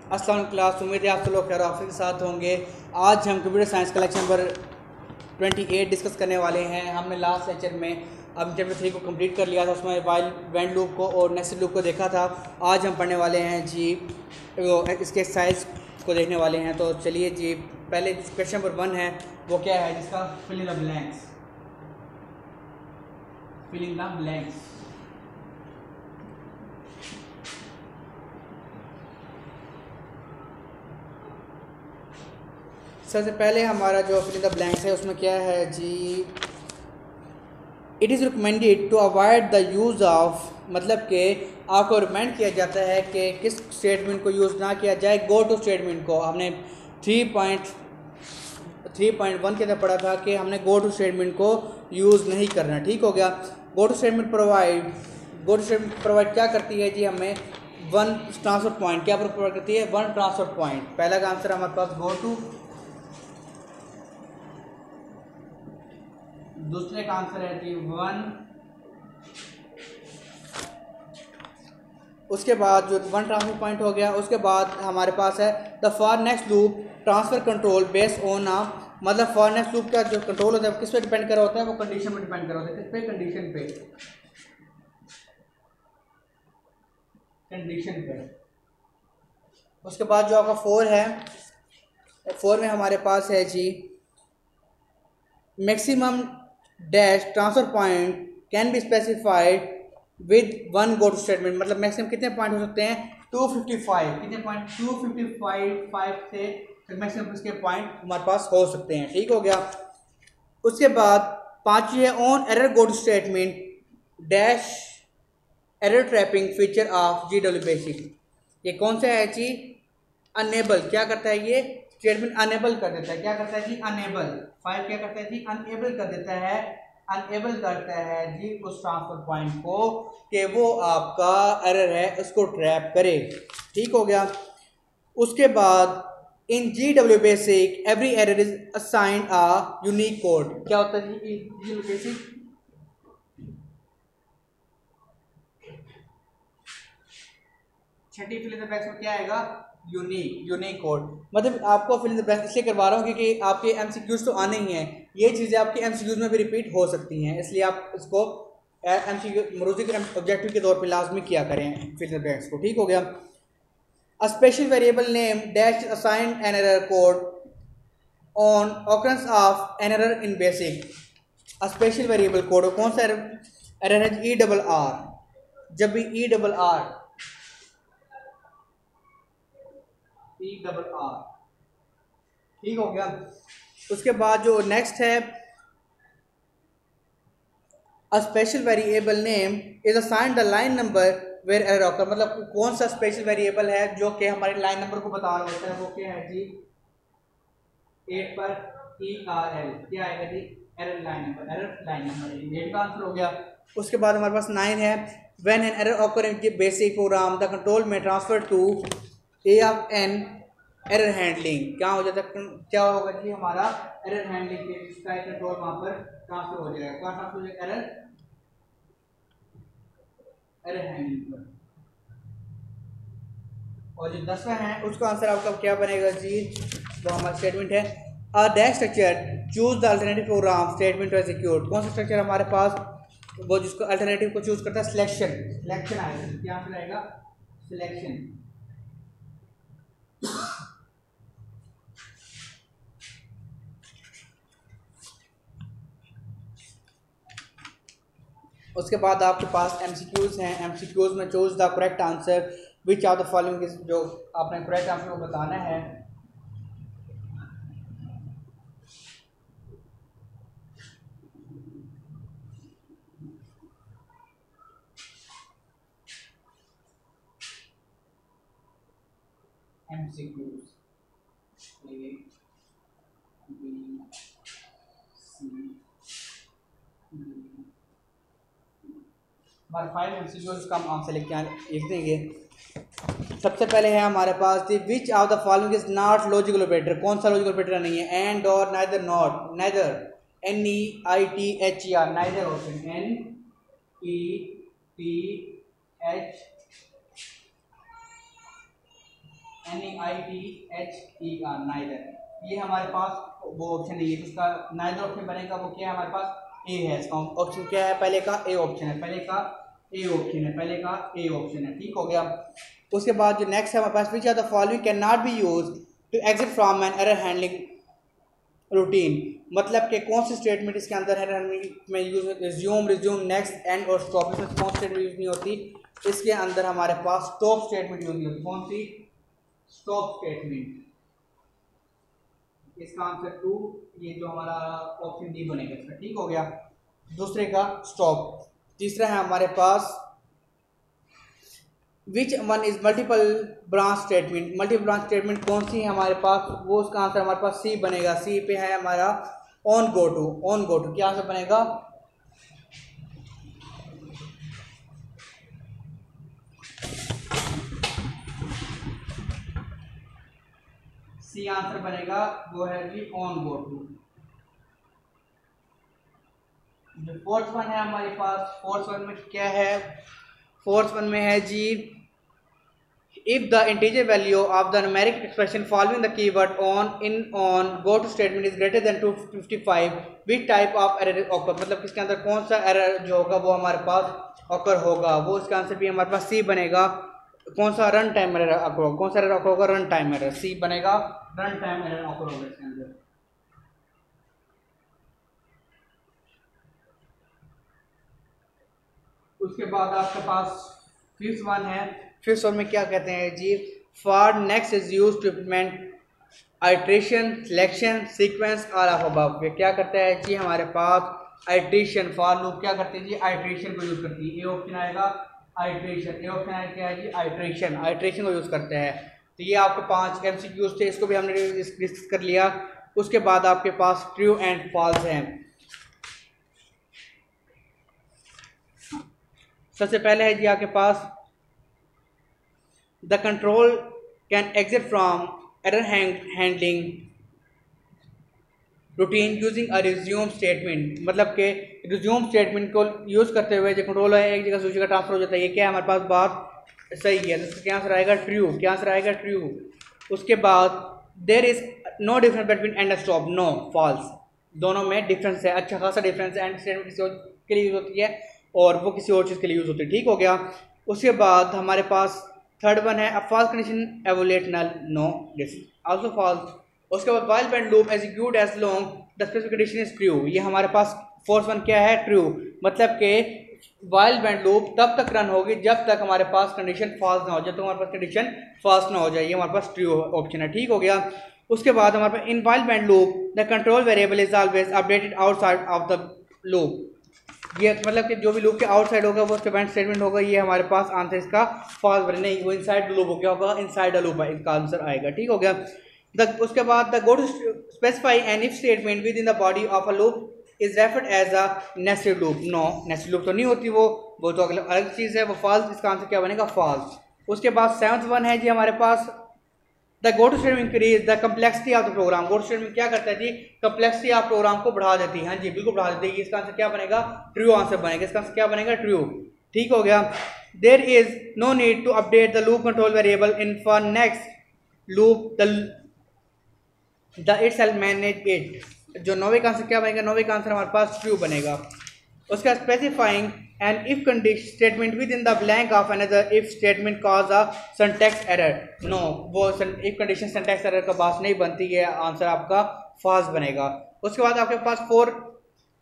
अस्सलाम क्लास, उम्मीद है आप सब लोग खैर ऑफिस के साथ होंगे। आज हम कंप्यूटर साइंस का लेक्चर नंबर 28 डिस्कस करने वाले हैं। हमने लास्ट लेक्चर में अब चैप्टर 3 को कंप्लीट कर लिया था, उसमें वाइल वेंड लूप को और नेस्टेड लूप को देखा था। आज हम पढ़ने वाले हैं जी इसके एक्सरसाइज को देखने वाले हैं। तो चलिए जी, पहले क्वेश्चन नंबर 1 है, वो क्या है जिसका filling the blanks. Filling the blanks सबसे पहले हमारा जो फिलिंग द ब्लैंक्स है उसमें क्या है जी, it is recommended to avoid the use of, मतलब कि आपको रिकमेंड किया जाता है कि किस स्टेटमेंट को यूज़ ना किया जाए। गो टू स्टेटमेंट को हमने 3.1 के अंदर पढ़ा था कि हमने गो टू स्टेटमेंट को यूज़ नहीं करना। ठीक हो गया। गो टू स्टेटमेंट प्रोवाइड क्या करती है जी, हमें वन ट्रांसफर पॉइंट क्या प्रोवाइड करती है, वन ट्रांसफर पॉइंट। पहला का आंसर हमारे पास गो टू, दूसरे का आंसर है जी वन, उसके बाद जो वन ट्रांसफर पॉइंट हो गया, उसके बाद हमारे पास है the for next loop transfer control based on आ, मतलब फॉर नेक्स्ट लूप का जो कंट्रोल होता है किस पे डिपेंड कर रहा होता है, वो कंडीशन पे डिपेंड कर रहा होता है। किस पे? कंडीशन पे। उसके बाद जो आपका 4 है, 4 में हमारे पास है जी maximum dash transfer point can be specified with one go to statement, मतलब मैक्सिमम कितने पॉइंट हो सकते हैं, 255। कितने पॉइंट? 255 से मैक्सिमम इसके पॉइंट हमारे पास हो सकते हैं। ठीक हो गया। उसके बाद 5 है on error go to statement dash error trapping feature of GW BASIC. ये कौन सा है जी? अनेबल। क्या करता है ये स्टेटमेंट? अनेबल कर देता है। क्या करता है जी? अनेबल। 5 क्या करता है जी? अनेबल कर देता है। अनेबल करता है जी उस ट्रांसफर पॉइंट को कि वो आपका एरर है उसको ट्रैप करे। ठीक हो गया। उसके बाद इन GW basic every error is assigned a unique code. क्या होता है जी GW basic? Chhathi fill in the blanks में क्या आएगा? Unique code. मतलब आपको फिल इन द ब्लैंक्स इसलिए करवा रहा हूँ क्योंकि आपके MCQs तो आने ही हैं, ये चीज़ें आपके MCQs में भी रिपीट हो सकती हैं, इसलिए आप इसको MCQ मरूजी के ऑब्जेक्टिव के तौर पे लाजमी किया करें फिल इन द ब्लैंक्स को। ठीक हो गया। अ special variable name dash assigned an error code on occurrence of an error in basic. A special variable code कौन सा एरर है? ERR। जब भी ERR ठीक हो गया। उसके बाद जो नेक्स्ट है a special variable name is assigned the line number where error occur, मतलब कौन सा स्पेशल वेरिएबल है जो कि हमारे लाइन नंबर को बता रहा होता है, वो क्या है जी? 8 पर ERL क्या आएगा जी? Error line number. Error line number 8 का आंसर हो गया। उसके बाद हमारे पास 9 है when an error occur in BASIC program the control में transfer to a of an error handling. क्या हो जाता है? क्या होगा जी हमारा एरर हैंडलिंग के इसका कंट्रोल वहां पर ट्रांसफर हो जाएगा। क्या ट्रांसफर हो जाएगा? एरर हैंडलिंग पर। और जो 10वां है उसका आंसर आपका क्या बनेगा जी? वो हमारा स्टेटमेंट है a dash structure choose the alternative program statement to execute. कौन सा स्ट्रक्चर हमारे पास? वो जिसको अल्टरनेटिव को चूज करता है, सिलेक्शन आएगा। क्या आंसर आएगा? सिलेक्शन। उसके बाद आपके पास MCQs हैं। MCQs में choose the correct answer which are the following, जो आपने करेक्ट आंसर को बताना है। MCQs A B C D, हमारे 5 MCQs का हम आपसे लिख देंगे। सबसे पहले है हमारे पास थी which of the following is not logical operator. कौन सा लॉजिकल ऑपरेटर नहीं है? एंड और neither not, neither NEITHER, neither option NETH NEITHER, neither. ये हमारे पास वो ऑप्शन नहीं है, जिसका नाइदर ऑप्शन बनेगा वो क्या है हमारे पास, ए है। इसका ऑप्शन क्या है, पहले का ए ऑप्शन है, पहले का ए ऑप्शन है, पहले का ए ऑप्शन है। ठीक हो गया। उसके बाद जो नेक्स्ट है हमारे पास, which are the following can not be use to exit from an error handling routine. मतलब कि कौन सी स्टेटमेंट इसके अंदर एरर हैंडलिंग में use, resume, resume, next, end और स्टॉप, इसमें कौन सी स्टेटमेंट यूज नहीं होती। इसके अंदर हमारे पास स्टॉप स्टेटमेंट यूज नहीं होती। कौन सी, स्टॉप स्टेटमेंट। इसका आंसर 2, ये जो हमारा ऑप्शन डी बनेगा इसका। ठीक हो गया, दूसरे का स्टॉप। तीसरा है हमारे पास which one is multiple branch statement. Multiple branch statement कौन सी है हमारे पास, वो उसका आंसर हमारे पास सी बनेगा। सी पे है हमारा on go to. On go to क्या आंसर बनेगा, सी आंसर बनेगा, वो है जी ऑन गो टू। जो फोर्थ वन है हमारे पास, फोर्थ वन में क्या है, फोर्थ वन में है जी, if the integer value of the numeric expression following the keyword on go to statement is greater than 255, which type of error occur। मतलब किसके अंदर कौन सा एरर जो होगा वो हमारे पास ऑकर होगा, वो इसका आंसर भी हमारे पास सी बनेगा। कौन सा, रन टाइम एरर ऑकर होगा। कौन सा एरर ऑकर होगा, रन टाइम एरर। सी बनेगा, रन टाइम एरर ऑकर होगा इसके अंदर। उसके बाद आपके पास फिफ्थ वन है। फिफ्थ वन में क्या कहते हैं जी, for next is use to implement iteration, selection, sequence और ऑफ अबव। क्या करता है जी हमारे पास आइट्रेशन, फॉर लूप क्या करते हैं जी, आइट्रेशन को यूज करती है। ए ऑप्शन आएगा आइट्रेशन, ए ऑप्शन आएगा क्या है जी, आइट्रेशन, आइट्रेशन को यूज करते हैं। तो ये आपके 5 MCQs थे, इसको भी हमने डिस्कस कर लिया। उसके बाद आपके पास ट्रू एंड फॉल्स हैं। सबसे पहले है जी आपके पास the control can exit from error handling routine using a resume statement. मतलब कि रिज्यूम स्टेटमेंट को यूज़ करते हुए जो कंट्रोल है एक जगह से दूसरी जगह ट्रांसफर हो जाता है। ये क्या है हमारे पास बात सही है, तो क्या आंसर आएगा, ट्रू। क्या आंसर आएगा, ट्रू। उसके बाद there is no difference between and stop, no, false. दोनों में डिफरेंस है, अच्छा खासा डिफरेंस है। एंड स्टेटमेंट किसी और के लिए यूज़ होती है और वो किसी और चीज़ के लिए यूज़ होती है। ठीक हो गया। उसके बाद हमारे पास थर्ड वन है, a false condition evaluate null, no, this also false. उसके बाद while wend loop execute as long the specific condition is true. ये हमारे पास फोर्थ वन क्या है, ट्रू। मतलब कि वाइल बैंड लूप तब तक रन होगी जब तक हमारे पास कंडीशन फॉल्स ना हो, जब तक हमारे पास कंडीशन फॉल्स ना हो जाए। ये हमारे पास ट्रू ऑप्शन है। ठीक हो गया। उसके बाद हमारे पास in while wend loop the control variable is always updated outside of the loop. ये मतलब कि जो भी लूप के आउटसाइड होगा वो डिपेंडेंट स्टेटमेंट होगा। ये हमारे पास आंसर इसका फॉल्स बने, नहीं, वो इनसाइड लूप हो गया होगा, इनसाइड द लूप इसका आंसर आएगा। ठीक हो गया। उसके बाद the go to specify an if statement within the body of a loop is referred as a nested loop. No, nested loop तो नहीं होती, वो तो अलग चीज़ है, वो फॉल्स। इसका आंसर क्या बनेगा, फॉल्स। उसके बाद सेवंथ वन है जी हमारे पास the go to statement increase the complexity of the program. Go to statement क्या करता है जी, कम्प्लेक्सिटी ऑफ प्रोग्राम को बढ़ा देती है। हाँ जी, बिल्कुल बढ़ा देती है। इसका आंसर क्या बनेगा, ट्रू आंसर बनेगा। इसका आंसर क्या बनेगा, ट्रू। ठीक हो गया। There is no need to update the loop control variable in for next loop the itself manage it. जो नौवे का आंसर क्या बनेगा, नौवे का आंसर हमारे पास ट्रू बनेगा। उसका specifying an if condition statement within the blank of another if statement cause a syntax error. No, वो इफ कंडीशन सिंटैक्स एरर का बात नहीं बनती है, आंसर आपका फॉल्स बनेगा। उसके बाद आपके पास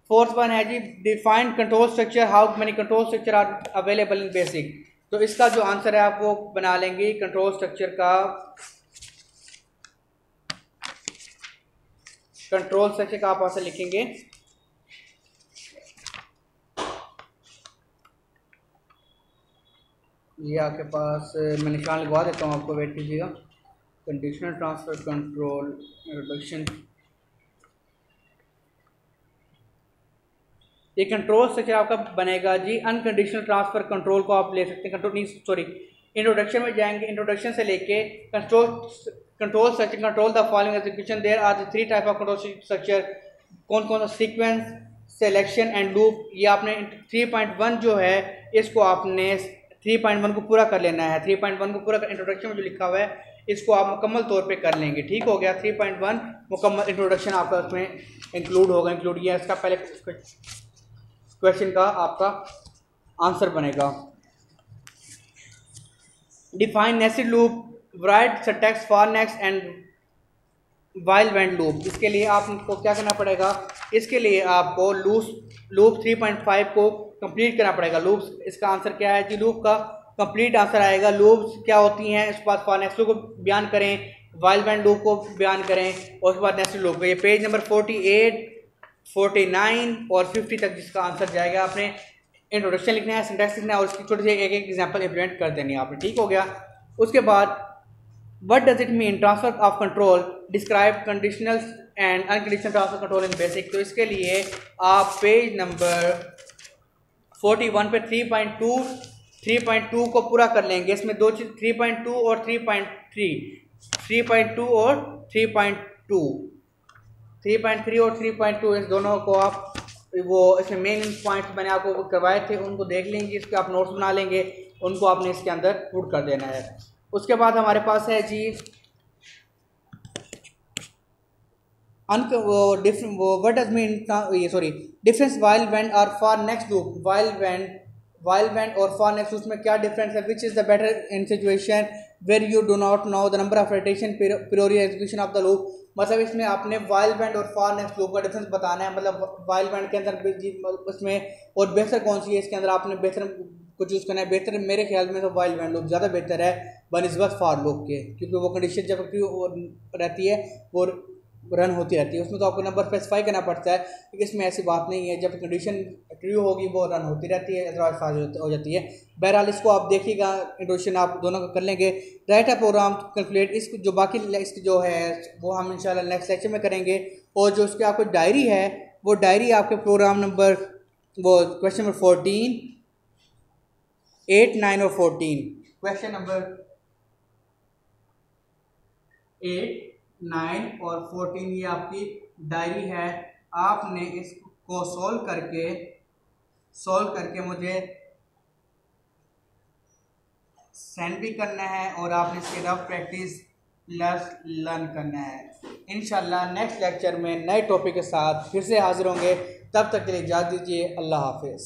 फोर्थ वन है जी, define control structure, how many control structure are available in BASIC. तो इसका जो आंसर है आप वो बना लेंगे कंट्रोल स्ट्रक्चर का, कंट्रोल स्ट्रक्चर का आप आंसर लिखेंगे ये आपके पास, मैं निशान लगवा देता हूँ आपको, वेट कीजिएगा। कंडीशनल ट्रांसफर कंट्रोल रिडक्शन, ये कंट्रोल स्ट्रक्चर आपका बनेगा जी। अनकंडीशनल ट्रांसफर कंट्रोल को आप ले सकते हैं, कंट्रोल नहीं, सॉरी, इंट्रोडक्शन में जाएंगे। इंट्रोडक्शन से लेके control structure, control the following execution, there are the 3 type of control structure. कौन कौन सा, सीक्वेंस, सिलेक्शन एंड लूप। ये आपने 3.1 जो है इसको आपने 3.1 को पूरा कर लेना है। 3.1 को पूरा कर, इंट्रोडक्शन में जो लिखा हुआ है इसको आप मुकम्मल तौर पे कर लेंगे। ठीक हो गया। 3.1 मुकम्मल इंट्रोडक्शन आपका उसमें इंक्लूड होगा। इंक्लूड किया इसका पहले क्वेश्चन का आपका आंसर बनेगा। Define nested loop, right syntax for next and while went loop. इसके लिए आपको क्या करना पड़ेगा, इसके लिए आपको लूप 3.5 को कंप्लीट करना पड़ेगा। लूप इसका आंसर क्या है जी, लूप का कंप्लीट आंसर आएगा। लूप्स क्या होती हैं, उसके बाद फॉर नेक्स्ट लूप को बयान करें, वाइल वेंट लूप को बयान करें और उसके बाद नेक्स्ट लूप को। ये पेज नंबर 48, 49 और 50 तक जिसका आंसर जाएगा। आपने इंट्रोडक्शन लिखना है, सिंटैक्स लिखना है और उसकी छोटे से एक एक एग्जाम्पल इम्प्लीमेंट कर देनी है आपने। ठीक हो गया। उसके बाद what does it mean transfer of control, describe conditional and unconditional transfer control in BASIC. तो इसके लिए आप पेज नंबर 41 पे 3.2 को पूरा कर लेंगे। इसमें दो चीज 3.2 और 3.3, 3.2 और 3.2, 3.3 और 3.2 इस दोनों को आप वो इसमें मेन पॉइंट्स मैंने आपको करवाए थे उनको देख लेंगे, इसके आप नोट्स बना लेंगे, उनको आपने इसके अंदर पुट कर देना है। उसके बाद हमारे पास है जी what does mean difference while wend और for next loop. While wend और फॉर नेक्स्ट लूप में क्या डिफरेंस है, which is the better in situation where you do not know the number of iteration priori execution of the loop. मतलब इसमें आपने while wend और for next loop का difference बताना है। मतलब वाइल वेंट के अंदर उसमें और बेहतर कौन सी है, इसके अंदर आपने बेहतर को चूज़ करना है। बेहतर मेरे ख्याल में तो वाइल वेंट लूप ज़्यादा बेहतर है बनिस्बत फॉर लूप के, क्योंकि वो कंडीशन जब रहती है वो रन होती रहती है। उसमें तो आपको नंबर स्पेसिफाई करना पड़ता है, लेकिन इसमें ऐसी बात नहीं है। जब कंडीशन ट्रू होगी वो रन होती रहती है, अदरवाइज फॉल्स हो जाती है। बहरहाल इसको आप देखिएगा, इंट्रोडक्शन आप दोनों का कर लेंगे। राइट अ प्रोग्राम कैलकुलेट, इसको जो बाकी इसकी जो है वो हम इंशाल्लाह नेक्स्ट लेक्चर में करेंगे। और जो उसकी आपको डायरी है वो डायरी आपके प्रोग्राम नंबर वो क्वेश्चन नंबर 14, 8, 9 और 14, क्वेश्चन नंबर 8, 9 और 14 ये आपकी डायरी है। आपने इसको सॉल्व करके मुझे सेंड भी करना है और आपने इसके रफ प्रैक्टिस लर्न करना है। इंशाल्लाह नेक्स्ट लेक्चर में नए टॉपिक के साथ फिर से हाजिर होंगे। तब तक के लिए इजाज़त दीजिए। अल्लाह हाफिज़।